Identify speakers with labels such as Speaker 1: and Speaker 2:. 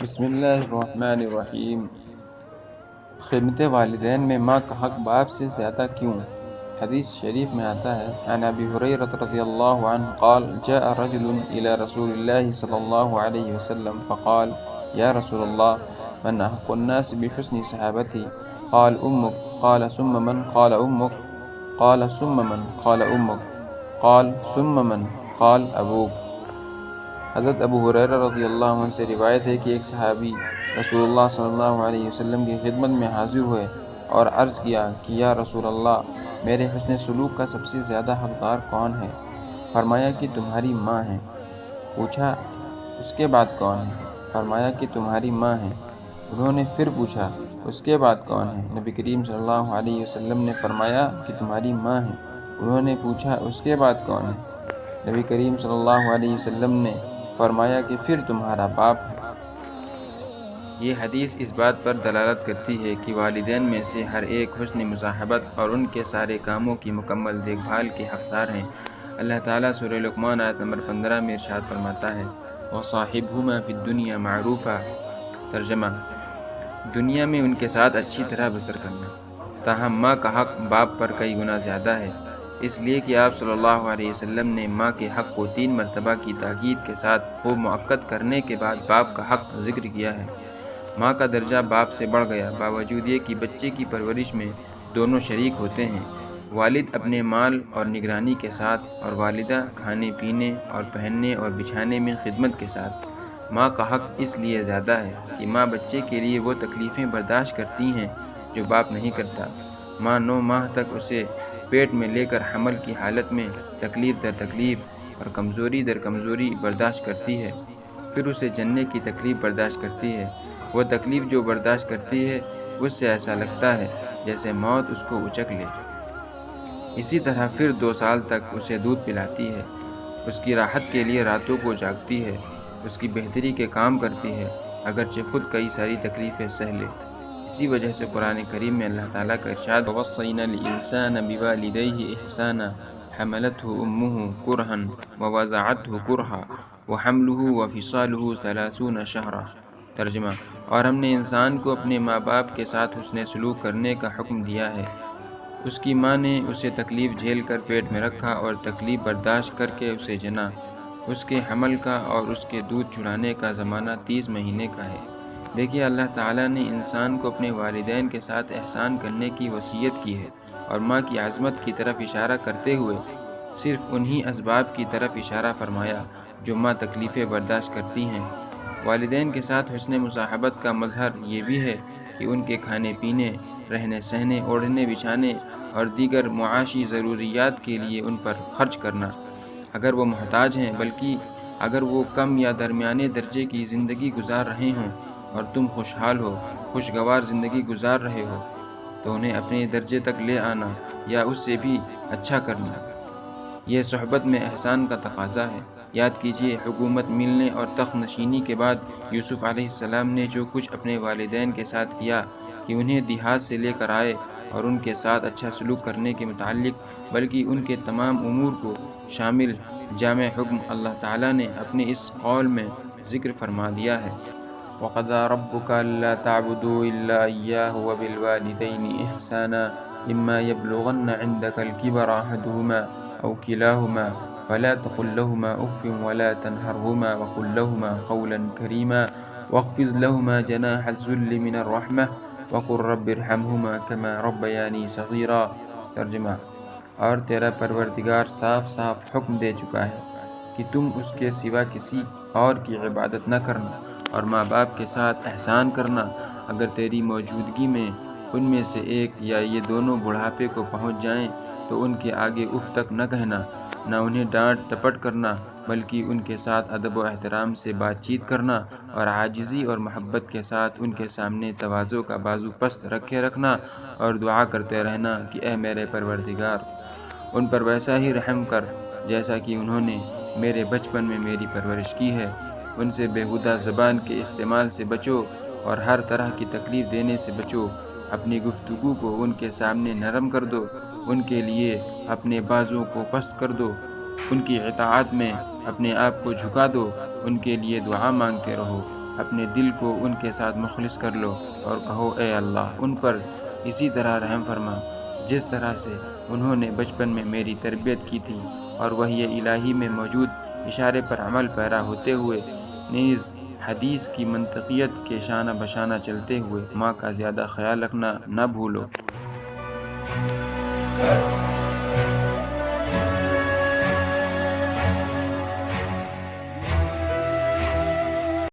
Speaker 1: بسم اللہ الرحمن الرحیم۔ خدمت والدین میں ماں کا حق باپ سے زیادہ کیوں؟ حدیث شریف میں آتا ہے، عن ابی ہریرہ رضی اللہ عنہ قال جاء رجل الى رسول اللہ صلی اللہ علیہ وسلم فقال یا رسول اللہ من احق الناس بحسن صحابتی قال امک قال ثم من قال امک قال ثم من قال امک قال ثم من قال ابوک۔ حضرت ابو ہریرہ رضی اللہ عنہ سے روایت ہے کہ ایک صحابی رسول اللہ صلی اللہ علیہ وسلم کی خدمت میں حاضر ہوئے اور عرض کیا کہ یا رسول اللہ، میرے حسن سلوک کا سب سے زیادہ حقدار کون ہے؟ فرمایا کہ تمہاری ماں ہے۔ پوچھا اس کے بعد کون ہے؟ فرمایا کہ تمہاری ماں ہے۔ انہوں نے پھر پوچھا اس کے بعد کون ہے؟ نبی کریم صلی اللہ علیہ وسلم نے فرمایا کہ تمہاری ماں ہے۔ انہوں نے پوچھا اس کے بعد کون ہے؟ نبی کریم صلی اللہ علیہ وسلم نے فرمایا کہ پھر تمہارا باپ ہے۔ یہ حدیث اس بات پر دلالت کرتی ہے کہ والدین میں سے ہر ایک حسن مصاحبت اور ان کے سارے کاموں کی مکمل دیکھ بھال کے حقدار ہیں۔ اللہ تعالیٰ سورہ لقمان آیت نمبر 15 میں ارشاد فرماتا ہے، وَصَاحِبْهُمَا فِي الدُّنْيَا مَعْرُوفًا۔ ترجمہ: دنیا میں ان کے ساتھ اچھی طرح بسر کرنا۔ تاہم ماں کا حق باپ پر کئی گنا زیادہ ہے، اس لیے کہ آپ صلی اللہ علیہ وسلم نے ماں کے حق کو 3 مرتبہ کی تاکید کے ساتھ خوب مؤکد کرنے کے بعد باپ کا حق ذکر کیا ہے۔ ماں کا درجہ باپ سے بڑھ گیا، باوجود یہ کہ بچے کی پرورش میں دونوں شریک ہوتے ہیں، والد اپنے مال اور نگرانی کے ساتھ اور والدہ کھانے پینے اور پہننے اور بچھانے میں خدمت کے ساتھ۔ ماں کا حق اس لیے زیادہ ہے کہ ماں بچے کے لیے وہ تکلیفیں برداشت کرتی ہیں جو باپ نہیں کرتا۔ ماں 9 ماہ تک اسے پیٹ میں لے کر حمل کی حالت میں تکلیف در تکلیف اور کمزوری در کمزوری برداشت کرتی ہے، پھر اسے جننے کی تکلیف برداشت کرتی ہے۔ وہ تکلیف جو برداشت کرتی ہے اس سے ایسا لگتا ہے جیسے موت اس کو اچک لے۔ اسی طرح پھر 2 سال تک اسے دودھ پلاتی ہے، اس کی راحت کے لیے راتوں کو جاگتی ہے، اس کی بہتری کے کام کرتی ہے، اگرچہ خود کئی ساری تکلیفیں سہ لے۔ اسی وجہ سے قرآن کریم میں اللہ تعالیٰ کا ارشاد، وَوَصَّيْنَا الْإِنسَانَ بِوَالِدَيْهِ إِحْسَانًا حَمَلَتْهُ أُمُّهُ كُرْهًا وَوَضَعَتْهُ كُرْهًا وَحَمْلُهُ وَفِصَالُهُ 30 شهرًا۔ ترجمہ: اور ہم نے انسان کو اپنے ماں باپ کے ساتھ حسن سلوک کرنے کا حکم دیا ہے۔ اس کی ماں نے اسے تکلیف جھیل کر پیٹ میں رکھا اور تکلیف برداشت کر کے اسے جنا۔ اس کے حمل کا اور اس کے دودھ چھڑانے کا زمانہ 30 مہینے کا ہے۔ دیکھیے، اللہ تعالیٰ نے انسان کو اپنے والدین کے ساتھ احسان کرنے کی وصیت کی ہے اور ماں کی عظمت کی طرف اشارہ کرتے ہوئے صرف انہی اسباب کی طرف اشارہ فرمایا جو ماں تکلیفیں برداشت کرتی ہیں۔ والدین کے ساتھ حسن مصاحبت کا مظہر یہ بھی ہے کہ ان کے کھانے پینے، رہنے سہنے، اوڑھنے بچھانے اور دیگر معاشی ضروریات کے لیے ان پر خرچ کرنا، اگر وہ محتاج ہیں، بلکہ اگر وہ کم یا درمیانے درجے کی زندگی گزار رہے ہوں اور تم خوشحال ہو، خوشگوار زندگی گزار رہے ہو، تو انہیں اپنے درجے تک لے آنا یا اس سے بھی اچھا کرنا۔ یہ صحبت میں احسان کا تقاضا ہے۔ یاد کیجیے، حکومت ملنے اور تخت نشینی کے بعد یوسف علیہ السلام نے جو کچھ اپنے والدین کے ساتھ کیا کہ انہیں دیہات سے لے کر آئے اور ان کے ساتھ اچھا سلوک کرنے کے متعلق بلکہ ان کے تمام امور کو شامل جامع حکم اللہ تعالیٰ نے اپنے اس قول میں ذکر فرما دیا ہے، وَقَضَىٰ رَبُّكَ أَلَّا تَعْبُدُوا إِلَّا إِيَّاهُ وَبِالْوَالِدَيْنِ إِحْسَانًا إِمَّا يَبْلُغَنَّ عِندَكَ الْكِبَرَ أَحَدُهُمَا أَوْ كِلَاهُمَا فَلَا تَقُل لَّهُمَا أُفٍّ وَلَا تَنْهَرْهُمَا وَقُل لَّهُمَا قَوْلًا كَرِيمًا وَاخْفِضْ لَهُمَا جَنَاحَ الذُّلِّ مِنَ الرَّحْمَةِ وَقُل رَّبِّ ارْحَمْهُمَا كَمَا رَبَّيَانِي صَغِيرًا۔ ترجمہ: اور تیرا پروردگار صاف صاف حکم دے چکا ہے کہ تم اس کے سوا کسی اور کی عبادت نہ کرنا اور ماں باپ کے ساتھ احسان کرنا۔ اگر تیری موجودگی میں ان میں سے ایک یا یہ دونوں بڑھاپے کو پہنچ جائیں تو ان کے آگے اف تک نہ کہنا، نہ انہیں ڈانٹ ٹپٹ کرنا، بلکہ ان کے ساتھ ادب و احترام سے بات چیت کرنا اور عاجزی اور محبت کے ساتھ ان کے سامنے تواضع کا بازو پست رکھے رکھنا اور دعا کرتے رہنا کہ اے میرے پروردگار، ان پر ویسا ہی رحم کر جیسا کہ انہوں نے میرے بچپن میں میری پرورش کی ہے۔ ان سے بیہودہ زبان کے استعمال سے بچو اور ہر طرح کی تکلیف دینے سے بچو۔ اپنی گفتگو کو ان کے سامنے نرم کر دو، ان کے لیے اپنے بازوؤں کو پست کر دو، ان کی اطاعت میں اپنے آپ کو جھکا دو، ان کے لیے دعا مانگتے رہو۔ اپنے دل کو ان کے ساتھ مخلص کر لو اور کہو اے اللہ ان پر اسی طرح رحم فرما جس طرح سے انہوں نے بچپن میں میری تربیت کی تھی، اور وحی الہی میں موجود اشارے پر عمل پیرا ہوتے ہوئے نیز حدیث کی منطقیت کے شانہ بشانہ چلتے ہوئے ماں کا زیادہ خیال رکھنا نہ بھولو۔